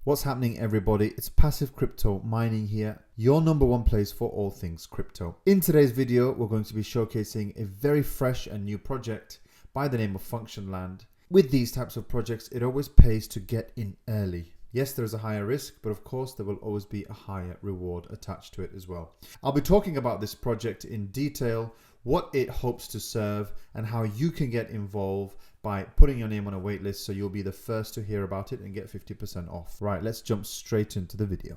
What's happening, everybody? It's Passive Crypto Mining here, your number one place for all things crypto. In today's video, we're going to be showcasing a very fresh and new project by the name of Functionland. With these types of projects, it always pays to get in early. Yes, there's a higher risk, but of course there will always be a higher reward attached to it as well. I'll be talking about this project in detail, what it hopes to serve, and how you can get involved by putting your name on a waitlist so you'll be the first to hear about it and get 50% off. Right, let's jump straight into the video.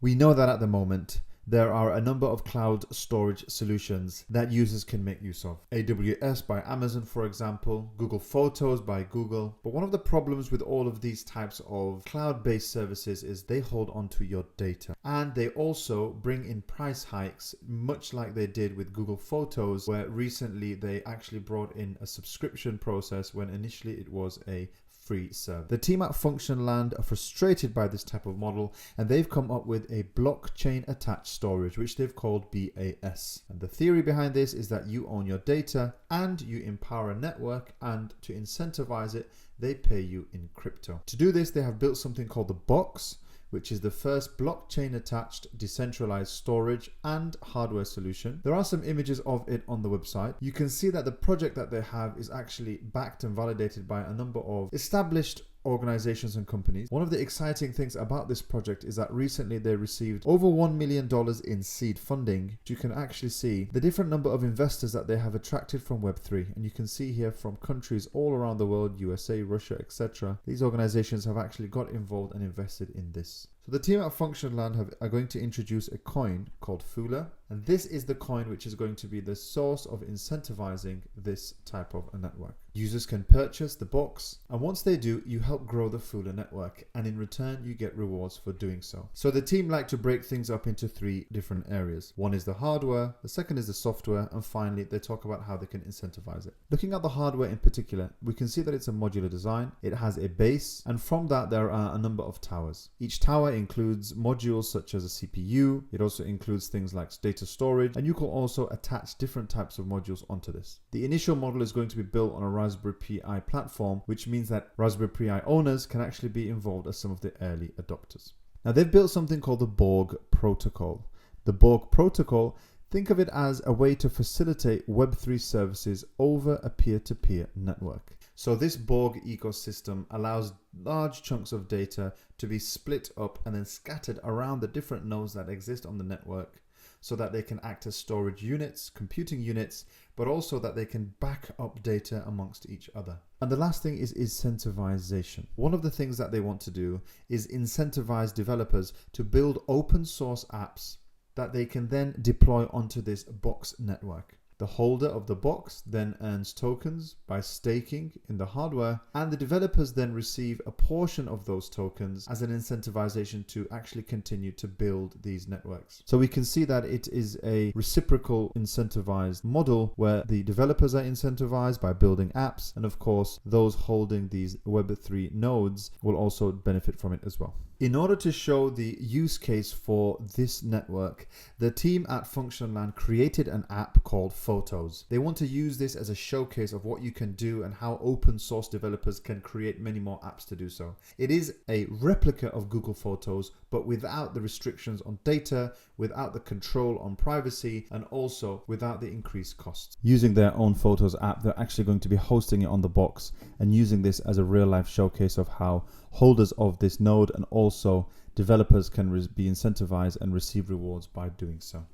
We know that at the moment, there are a number of cloud storage solutions that users can make use of. AWS by Amazon, for example, Google Photos by Google. But one of the problems with all of these types of cloud-based services is they hold onto your data. And they also bring in price hikes, much like they did with Google Photos, where recently they actually brought in a subscription process when initially it was a free service. The team at Functionland are frustrated by this type of model, and they've come up with a blockchain attached storage, which they've called BAS. And the theory behind this is that you own your data and you empower a network, and to incentivize it, they pay you in crypto. To do this, they have built something called the Box, which is the first blockchain attached decentralized storage and hardware solution. There are some images of it on the website. You can see that the project that they have is actually backed and validated by a number of established organizations and companies. One of the exciting things about this project is that recently they received over $1 million in seed funding. You can actually see the different number of investors that they have attracted from Web3, and you can see here from countries all around the world, USA, Russia, etc. These organizations have actually got involved and invested in this. So the team at Functionland are going to introduce a coin called Fula, and this is the coin which is going to be the source of incentivizing this type of a network. Users can purchase the box, and once they do, you help grow the Fula network, and in return you get rewards for doing so. So the team like to break things up into three different areas. One is the hardware, the second is the software, and finally they talk about how they can incentivize it. Looking at the hardware in particular, we can see that it's a modular design. It has a base, and from that there are a number of towers. Each tower includes modules such as a CPU. It also includes things like data storage, and you can also attach different types of modules onto this. The initial model is going to be built on a Raspberry Pi platform, which means that Raspberry Pi owners can actually be involved as some of the early adopters. Now they've built something called the Borg protocol. The Borg protocol, think of it as a way to facilitate Web3 services over a peer-to-peer network. So this Borg ecosystem allows large chunks of data to be split up and then scattered around the different nodes that exist on the network, so that they can act as storage units, computing units, but also that they can back up data amongst each other. And the last thing is incentivization. One of the things that they want to do is incentivize developers to build open source apps that they can then deploy onto this Box network. The holder of the box then earns tokens by staking in the hardware, and the developers then receive a portion of those tokens as an incentivization to actually continue to build these networks. So we can see that it is a reciprocal incentivized model where the developers are incentivized by building apps, and of course those holding these Web3 nodes will also benefit from it as well. In order to show the use case for this network, the team at Functionland created an app called Photos. They want to use this as a showcase of what you can do and how open source developers can create many more apps to do so. It is a replica of Google Photos, but without the restrictions on data, without the control on privacy, and also without the increased costs. Using their own Photos app, they're actually going to be hosting it on the Box and using this as a real life showcase of how holders of this node and also developers can be incentivized and receive rewards by doing so.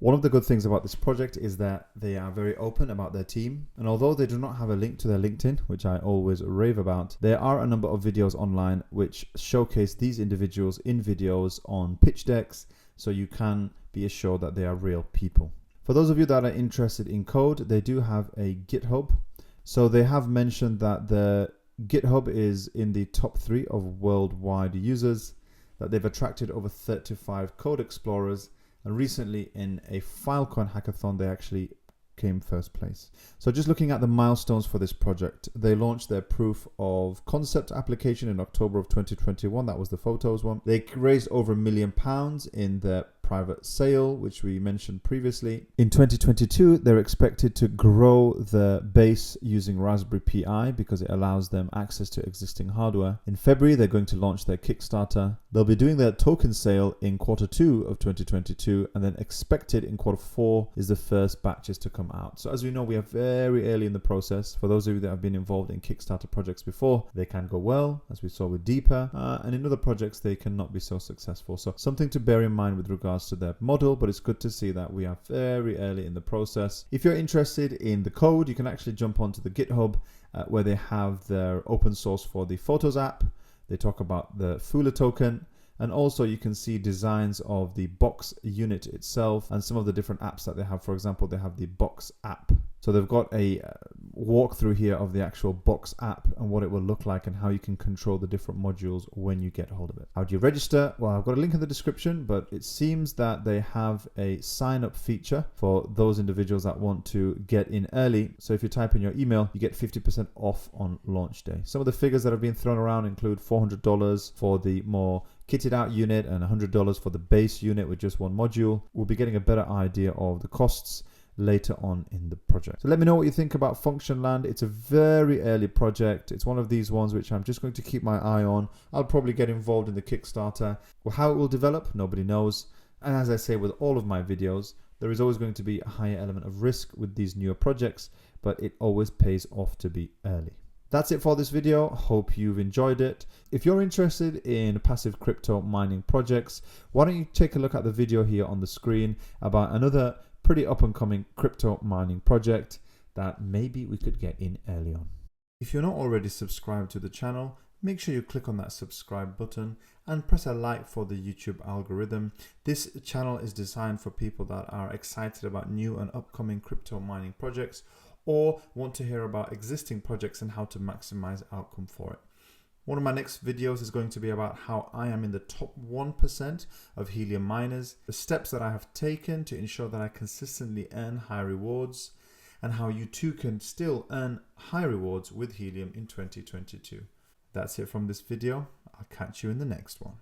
One of the good things about this project is that they are very open about their team, and although they do not have a link to their LinkedIn, which I always rave about, there are a number of videos online which showcase these individuals in videos on pitch decks, so you can be assured that they are real people. For those of you that are interested in code, they do have a GitHub. So they have mentioned that the GitHub is in the top 3 of worldwide users, that they've attracted over 35 code explorers, and recently in a Filecoin hackathon they actually came first place. So just looking at the milestones for this project, they launched their proof of concept application in October of 2021. That was the Photos one. They raised over £1 million in their private sale, which we mentioned previously. In 2022, they're expected to grow the base using Raspberry Pi because it allows them access to existing hardware. In February, they're going to launch their Kickstarter. They'll be doing their token sale in Q2 of 2022, and then expected in Q4 is the first batches to come out. So as we know, we are very early in the process. For those of you that have been involved in Kickstarter projects before, they can go well, as we saw with Deeper, and in other projects, they cannot be so successful. So something to bear in mind with regards to their model, but it's good to see that we are very early in the process. If you're interested in the code, you can actually jump onto the GitHub where they have their open source for the Photos app. They talk about the Fula token, and also you can see designs of the box unit itself and some of the different apps that they have. For example, they have the box app. So they've got a walkthrough here of the actual box app and what it will look like and how you can control the different modules when you get hold of it. How do you register? Well, I've got a link in the description, but it seems that they have a sign up feature for those individuals that want to get in early. So if you type in your email, you get 50% off on launch day. Some of the figures that have been thrown around include $400 for the more kitted out unit and $100 for the base unit with just one module. We'll be getting a better idea of the costs later on in the project. So let me know what you think about Functionland. It's a very early project. It's one of these ones which I'm just going to keep my eye on. I'll probably get involved in the Kickstarter. Well, how it will develop, nobody knows. And as I say with all of my videos, there is always going to be a higher element of risk with these newer projects, but it always pays off to be early. That's it for this video. Hope you've enjoyed it. If you're interested in passive crypto mining projects, why don't you take a look at the video here on the screen about another pretty up and coming crypto mining project that maybe we could get in early on. If you're not already subscribed to the channel, make sure you click on that subscribe button and press a like for the YouTube algorithm. This channel is designed for people that are excited about new and upcoming crypto mining projects or want to hear about existing projects and how to maximize outcome for it. One of my next videos is going to be about how I am in the top 1% of Helium miners, the steps that I have taken to ensure that I consistently earn high rewards, and how you too can still earn high rewards with Helium in 2022. That's it from this video. I'll catch you in the next one.